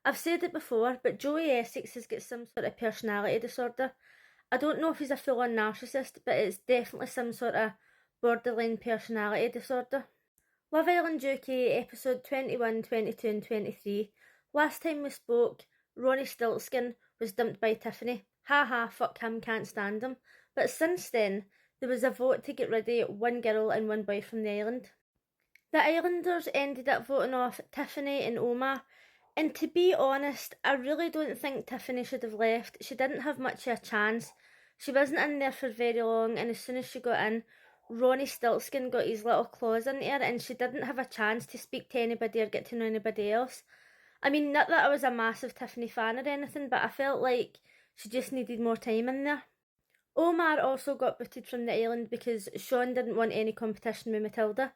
I've said it before, but Joey Essex has got some sort of personality disorder. I don't know if he's a full-on narcissist, but it's definitely some sort of borderline personality disorder. Love Island UK episode 21, 22 and 23. Last time we spoke, Ronnie Stiltskin was dumped by Tiffany. Ha ha, fuck him, can't stand him. But since then, there was a vote to get rid of one girl and one boy from the island. The Islanders ended up voting off Tiffany and Omar, and to be honest, I really don't think Tiffany should have left. She didn't have much of a chance. She wasn't in there for very long, and as soon as she got in, Ronnie Stiltskin got his little claws into her, and she didn't have a chance to speak to anybody or get to know anybody else. I mean, not that I was a massive Tiffany fan or anything, but I felt like she just needed more time in there. Omar also got booted from the island because Sean didn't want any competition with Matilda.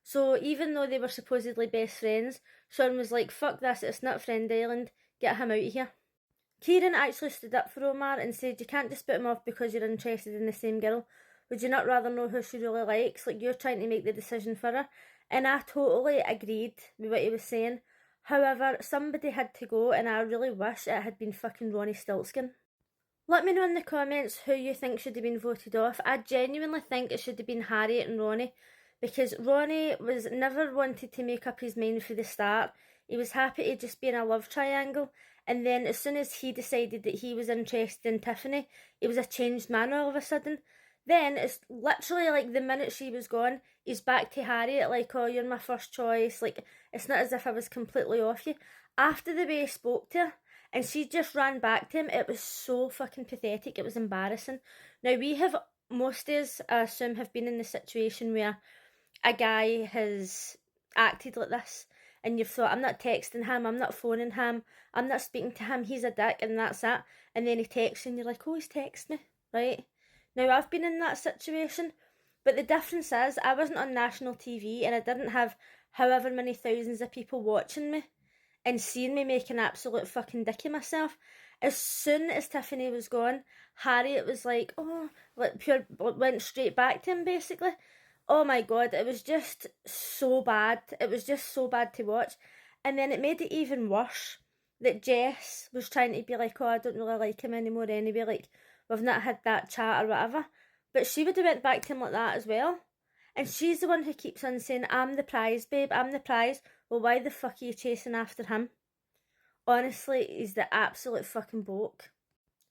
So even though they were supposedly best friends, Sean was like, fuck this, it's not Friend Island, get him out of here. Kieran actually stood up for Omar and said, you can't just put him off because you're interested in the same girl. Would you not rather know who she really likes? Like, you're trying to make the decision for her. And I totally agreed with what he was saying. However, somebody had to go, and I really wish it had been fucking Ronnie Stiltskin. Let me know in the comments who you think should have been voted off. I genuinely think it should have been Harriet and Ronnie, because Ronnie was never wanted to make up his mind from the start. He was happy to just be in a love triangle, and then as soon as he decided that he was interested in Tiffany, he was a changed man all of a sudden. Then it's literally like the minute she was gone, he's back to Harriet, like, oh, you're my first choice. Like, it's not as if I was completely off you. After the way he spoke to her, and she just ran back to him, it was so fucking pathetic. It was embarrassing. Now, most of us, I assume, have been in the situation where a guy has acted like this, and you've thought, I'm not texting him, I'm not phoning him, I'm not speaking to him, he's a dick, and that's it. And then he texts you, and you're like, oh, he's texted me, right? Now, I've been in that situation, but the difference is I wasn't on national TV, and I didn't have however many thousands of people watching me and seeing me make an absolute fucking dick of myself. As soon as Tiffany was gone, Harriet was like, oh, like went straight back to him, basically. Oh my god, it was just so bad. It was just so bad to watch. And then it made it even worse that Jess was trying to be like, oh, I don't really like him anymore anyway, like, we've not had that chat or whatever. But she would have went back to him like that as well. And she's the one who keeps on saying, I'm the prize, babe, I'm the prize. Well, why the fuck are you chasing after him? Honestly, he's the absolute fucking bloke.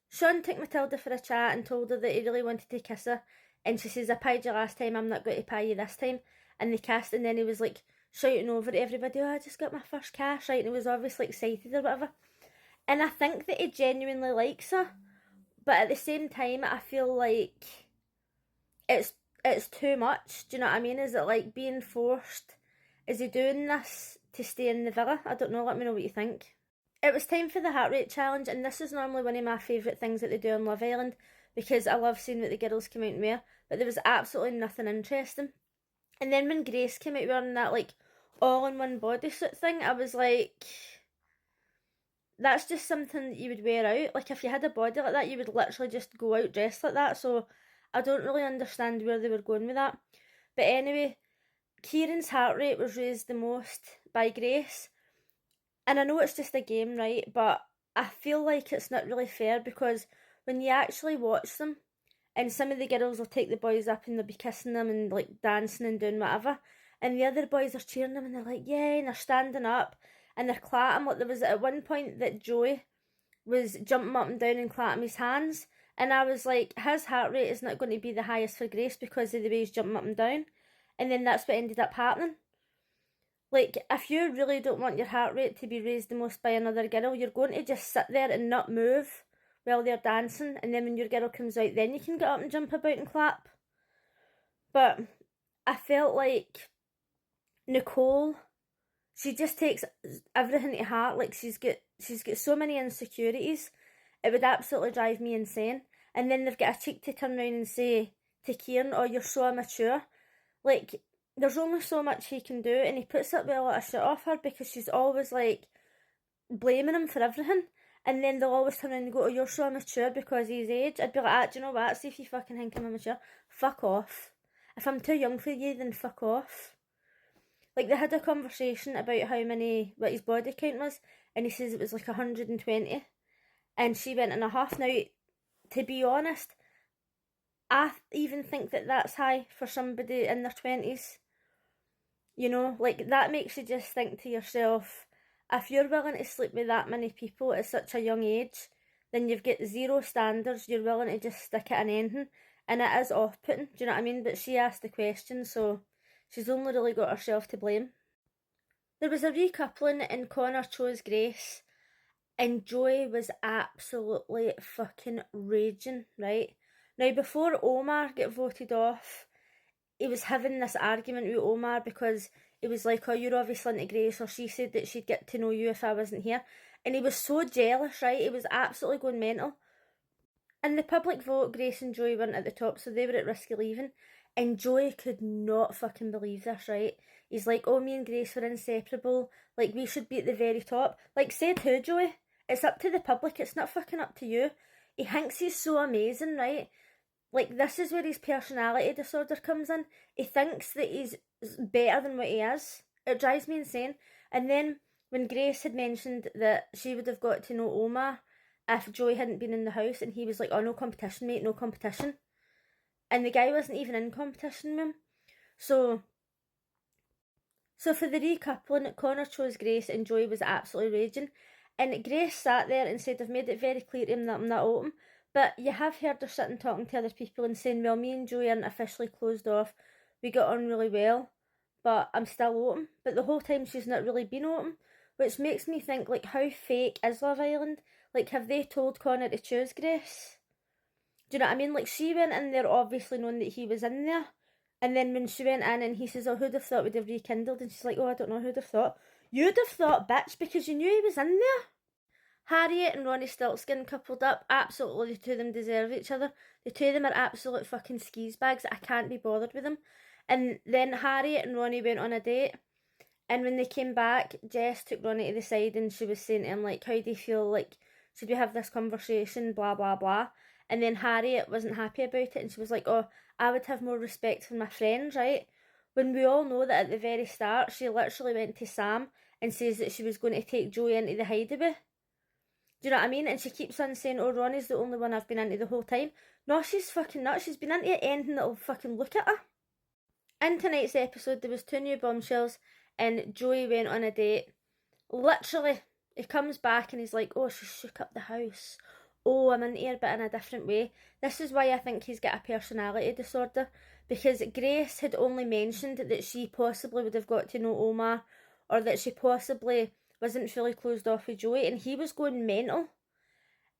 Sean took Matilda for a chat and told her that he really wanted to kiss her. And she says, I pied you last time, I'm not going to pie you this time. And they kissed, and then he was like shouting over to everybody, oh, I just got my first kiss, right? And he was obviously excited or whatever. And I think that he genuinely likes her. But at the same time, I feel like it's too much. Do you know what I mean? Is it like being forced? Is he doing this to stay in the villa? I don't know, let me know what you think. It was time for the heart rate challenge, and this is normally one of my favourite things that they do on Love Island, because I love seeing what the girls come out and wear, but there was absolutely nothing interesting. And then when Grace came out wearing that like all-in-one bodysuit thing, I was like, that's just something that you would wear out. Like, if you had a body like that, you would literally just go out dressed like that. So I don't really understand where they were going with that. But anyway, Kieran's heart rate was raised the most by Grace. And I know it's just a game, right? But I feel like it's not really fair, because when you actually watch them, and some of the girls will take the boys up and they'll be kissing them and like dancing and doing whatever, and the other boys are cheering them and they're like, yay, and they're standing up and they're clapping. Like, there was at one point that Joey was jumping up and down and clapping his hands, and I was like, his heart rate is not going to be the highest for Grace because of the way he's jumping up and down. And then that's what ended up happening. Like, if you really don't want your heart rate to be raised the most by another girl, you're going to just sit there and not move while they're dancing, and then when your girl comes out, then you can get up and jump about and clap. But I felt like Nicole, she just takes everything to heart. Like, she's got so many insecurities, it would absolutely drive me insane. And then they've got a cheek to turn around and say to Kieran, oh, you're so immature. Like, there's only so much he can do, and he puts up with a lot of shit off her because she's always like blaming him for everything. And then they'll always turn around and go, oh, you're so immature because he's age. I'd be like, ah, do you know what? See if you fucking think I'm immature. Fuck off. If I'm too young for you, then fuck off. Like, they had a conversation about what his body count was, and he says it was like 120, and she went in a huff. Now, to be honest, I even think that that's high for somebody in their 20s. You know, like, that makes you just think to yourself, if you're willing to sleep with that many people at such a young age, then you've got zero standards, you're willing to just stick at an ending, and it is off-putting, do you know what I mean? But she asked the question, so she's only really got herself to blame. There was a recoupling and Connor chose Grace, and Joey was absolutely fucking raging, right? Now, before Omar got voted off, he was having this argument with Omar because he was like, oh, you're obviously into Grace, or she said that she'd get to know you if I wasn't here. And he was so jealous, right? He was absolutely going mental. In the public vote, Grace and Joey weren't at the top, so they were at risk of leaving. And Joey could not fucking believe this, right? He's like, oh, me and Grace were inseparable. Like, we should be at the very top. Like, said who, Joey? It's up to the public, it's not fucking up to you. He thinks he's so amazing, right? Like, this is where his personality disorder comes in. He thinks that he's better than what he is. It drives me insane. And then, when Grace had mentioned that she would have got to know Omar if Joey hadn't been in the house, and he was like, oh, no competition, mate, no competition. And the guy wasn't even in competition with him. So for the recoupling, Connor chose Grace and Joey was absolutely raging. And Grace sat there and said, I've made it very clear to him that I'm not open. But you have heard her sitting talking to other people and saying, well, me and Joey aren't officially closed off. We got on really well, but I'm still open. But the whole time she's not really been open, which makes me think, like, how fake is Love Island? Like, have they told Connor to choose Grace? Do you know what I mean? Like, she went in there obviously knowing that he was in there. And then when she went in and he says, oh, who'd have thought we'd have rekindled? And she's like, oh, I don't know, who'd have thought? You'd have thought, bitch, because you knew he was in there. Harriet and Ronnie Stiltskin coupled up. Absolutely, the two of them deserve each other. The two of them are absolute fucking skis bags. I can't be bothered with them. And then Harriet and Ronnie went on a date. And when they came back, Jess took Ronnie to the side and she was saying to him, like, how do you feel? Like, should we have this conversation? Blah, blah, blah. And then Harriet wasn't happy about it and she was like, oh, I would have more respect for my friends, right? When we all know that at the very start, she literally went to Sam and says that she was going to take Joey into the hideaway. Do you know what I mean? And she keeps on saying, oh, Ronnie's the only one I've been into the whole time. No, she's fucking nuts. She's been into anything that'll fucking look at her. In tonight's episode, there was 2 new bombshells and Joey went on a date. Literally, he comes back and he's like, oh, she shook up the house. Oh, I'm into her, but in a different way. This is why I think he's got a personality disorder. Because Grace had only mentioned that she possibly would have got to know Omar, or that she possibly wasn't fully closed off with Joey, and he was going mental.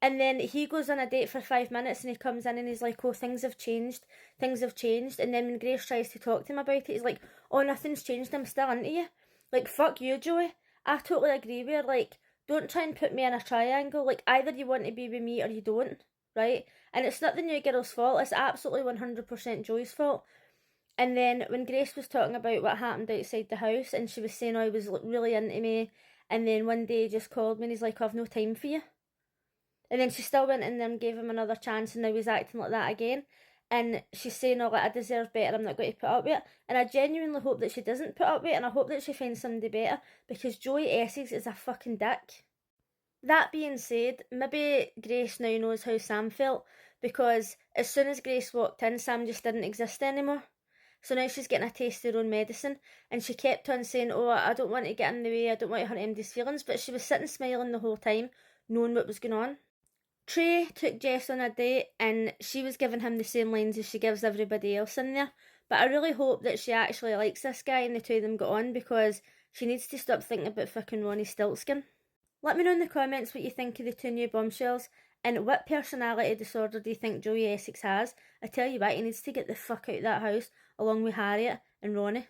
And then he goes on a date for 5 minutes and he comes in and he's like, oh, things have changed. And then when Grace tries to talk to him about it, he's like, oh, nothing's changed, I'm still into you. Like, fuck you, Joey. I totally agree with her. Like, don't try and put me in a triangle. Like, either you want to be with me or you don't, right? And it's not the new girl's fault. It's absolutely 100% Joey's fault. And then when Grace was talking about what happened outside the house and she was saying, oh, he was really into me, and then one day he just called me and he's like, I've no time for you. And then she still went in there and gave him another chance and now he's acting like that again. And she's saying, oh, like, I deserve better, I'm not going to put up with it. And I genuinely hope that she doesn't put up with it, and I hope that she finds somebody better, because Joey Essex is a fucking dick. That being said, maybe Grace now knows how Sam felt, because as soon as Grace walked in, Sam just didn't exist anymore. So now she's getting a taste of her own medicine, and she kept on saying, oh, I don't want to get in the way, I don't want to hurt anybody's feelings, but she was sitting smiling the whole time, knowing what was going on. Trey took Jess on a date and she was giving him the same lines as she gives everybody else in there, but I really hope that she actually likes this guy and the two of them got on, because she needs to stop thinking about fucking Ronnie Stiltskin. Let me know in the comments what you think of the 2 new bombshells, and what personality disorder do you think Joey Essex has. I tell you what, he needs to get the fuck out of that house along with Harriet and Ronnie.